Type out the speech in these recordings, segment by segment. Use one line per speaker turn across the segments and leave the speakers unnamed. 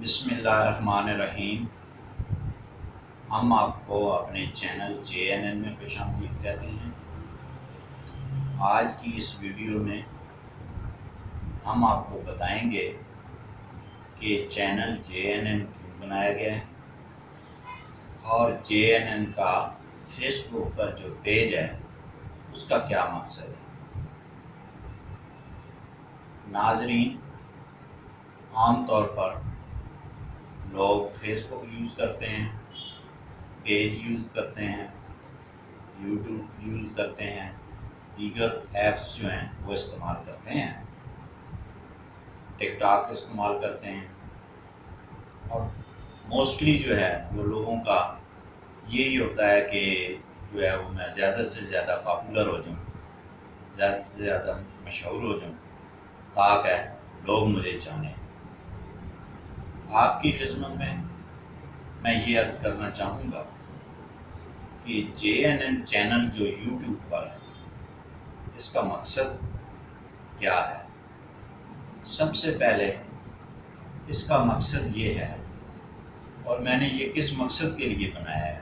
بسم اللہ الرحمن الرحیم۔ ہم آپ کو اپنے چینل JNN میں خوش آمدید کہتے ہیں۔ آج کی اس ویڈیو میں ہم آپ کو بتائیں گے کہ چینل JNN کیوں بنایا گیا ہے اور JNN کا فیس بک پر جو پیج ہے اس کا کیا مقصد ہے۔ ناظرین، عام طور پر لوگ فیس بک یوز کرتے ہیں، پیج یوز کرتے ہیں، یوٹیوب یوز کرتے ہیں، دیگر ایپس جو ہیں وہ استعمال کرتے ہیں، ٹک ٹاک استعمال کرتے ہیں، اور موسٹلی جو ہے وہ لوگوں کا یہی ہوتا ہے کہ جو ہے وہ میں زیادہ سے زیادہ پاپولر ہو جاؤں، زیادہ سے زیادہ مشہور ہو جاؤں تاکہ لوگ مجھے جانیں۔ آپ کی خدمت میں یہ عرض کرنا چاہوں گا کہ JNN چینل جو یوٹیوب پر ہے اس کا مقصد کیا ہے۔ سب سے پہلے اس کا مقصد یہ ہے، اور میں نے یہ کس مقصد کے لیے بنایا ہے،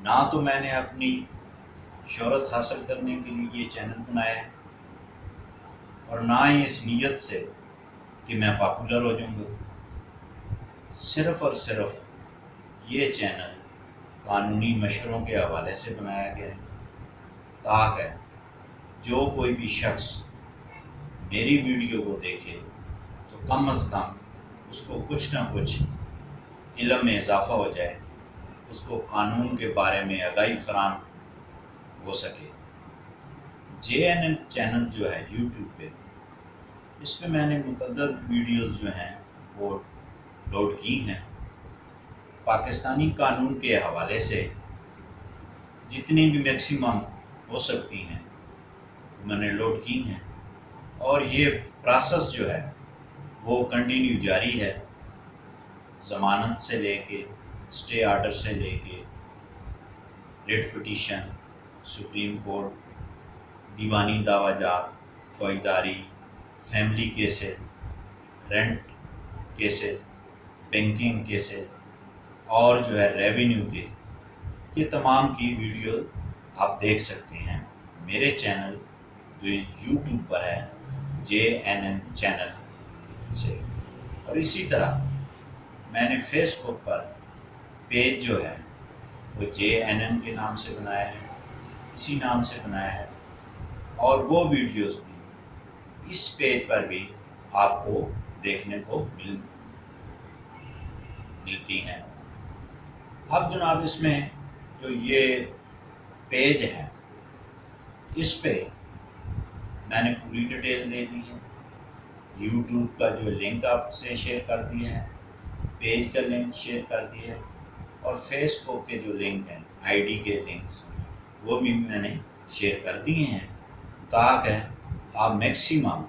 نہ تو میں نے اپنی شہرت حاصل کرنے کے لیے یہ چینل بنایا ہے اور نہ ہی اس نیت سے کہ میں پاپولر ہو جاؤں گا۔ صرف اور صرف یہ چینل قانونی مشوروں کے حوالے سے بنایا گیا ہے تاکہ جو کوئی بھی شخص میری ویڈیو کو دیکھے تو کم از کم اس کو کچھ نہ کچھ علم میں اضافہ ہو جائے، اس کو قانون کے بارے میں آگاہی فراہم ہو سکے۔ JNN چینل جو ہے یوٹیوب پہ، اس پہ میں نے متعدد ویڈیوز جو ہیں وہ لوڈ کی ہیں۔ پاکستانی قانون کے حوالے سے جتنی بھی میکسیمم ہو سکتی ہیں میں نے لوڈ کی ہیں، اور یہ پروسیس جو ہے وہ کنٹینیو جاری ہے، ضمانت سے لے کے اسٹے آرڈر سے لے کے ریٹ پٹیشن، سپریم کورٹ، دیوانی دعویٰ جات، فوجداری، family cases, rent cases, banking cases اور جو ہے ریونیو کے، یہ تمام کی ویڈیو آپ دیکھ سکتے ہیں میرے چینل جو یوٹیوب پر ہے JNN چینل سے۔ اور اسی طرح میں نے فیس بک پر پیج جو ہے وہ JNN کے نام سے بنایا ہے، اسی نام سے بنایا ہے، اور وہ ویڈیوز بھی اس پیج پر بھی آپ کو دیکھنے کو ملتی ہیں۔ اب جناب اس میں جو یہ پیج ہے اس پہ میں نے پوری ڈیٹیل دے دی ہے، یوٹیوب کا جو لنک آپ سے شیئر کر دیا ہے، پیج کا لنک شیئر کر دیا ہے، اور فیس بک کے جو لنک ہیں ID کے لنکس وہ بھی میں نے شیئر کر دیے ہیں تاکہ آپ میکسیمم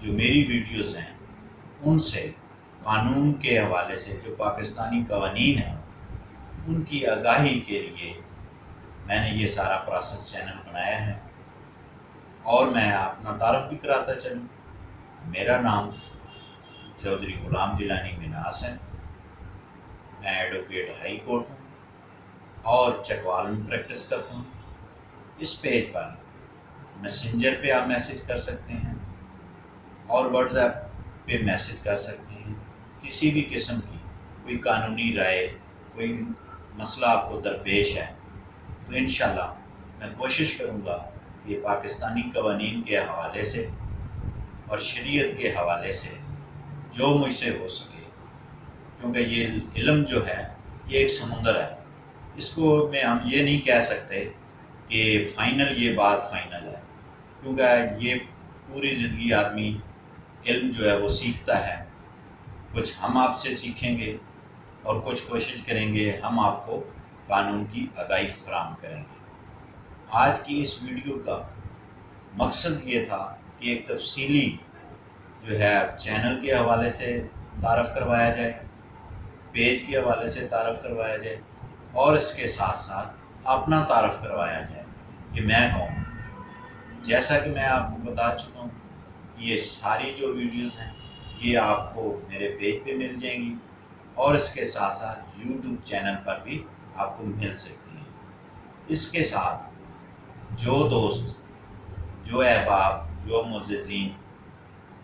جو میری ویڈیوز ہیں ان سے قانون کے حوالے سے جو پاکستانی قوانین ہیں ان کی آگاہی کے لیے میں نے یہ سارا پروسیس چینل بنایا ہے۔ اور میں اپنا تعارف بھی کراتا چلوں، میرا نام چودھری غلام جیلانی منہاس ہے، میں ایڈوکیٹ ہائی کورٹ ہوں اور چکوال میں پریکٹس کرتا ہوں۔ اس پیج پر میسنجر پہ آپ میسج کر سکتے ہیں اور واٹس ایپ پہ میسج کر سکتے ہیں، کسی بھی قسم کی کوئی قانونی رائے، کوئی مسئلہ آپ کو درپیش ہے تو انشاءاللہ میں کوشش کروں گا کہ پاکستانی قوانین کے حوالے سے اور شریعت کے حوالے سے جو مجھ سے ہو سکے، کیونکہ یہ علم جو ہے یہ ایک سمندر ہے، اس کو ہم یہ نہیں کہہ سکتے کہ فائنل یہ بات فائنل ہے، کیونکہ یہ پوری زندگی آدمی علم جو ہے وہ سیکھتا ہے، کچھ ہم آپ سے سیکھیں گے اور کچھ کوشش کریں گے ہم آپ کو قانون کی آگاہی فراہم کریں گے۔ آج کی اس ویڈیو کا مقصد یہ تھا کہ ایک تفصیلی جو ہے چینل کے حوالے سے تعارف کروایا جائے، پیج کے حوالے سے تعارف کروایا جائے، اور اس کے ساتھ ساتھ اپنا تعارف کروایا جائے کہ میں کون ہوں۔ جیسا کہ میں آپ کو بتا چکا ہوں، یہ ساری جو ویڈیوز ہیں یہ آپ کو میرے پیج پہ مل جائیں گی اور اس کے ساتھ ساتھ یوٹیوب چینل پر بھی آپ کو مل سکتی ہیں۔ اس کے ساتھ جو دوست، جو احباب، جو معززین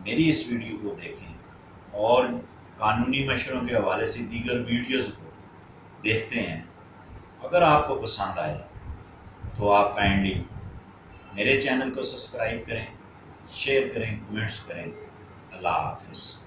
میری اس ویڈیو کو دیکھیں اور قانونی مشوروں کے حوالے سے دیگر ویڈیوز کو دیکھتے ہیں، اگر آپ کو پسند آئے تو آپ کائنڈلی میرے چینل کو سبسکرائب کریں، شیئر کریں، کمنٹس کریں۔ اللہ حافظ۔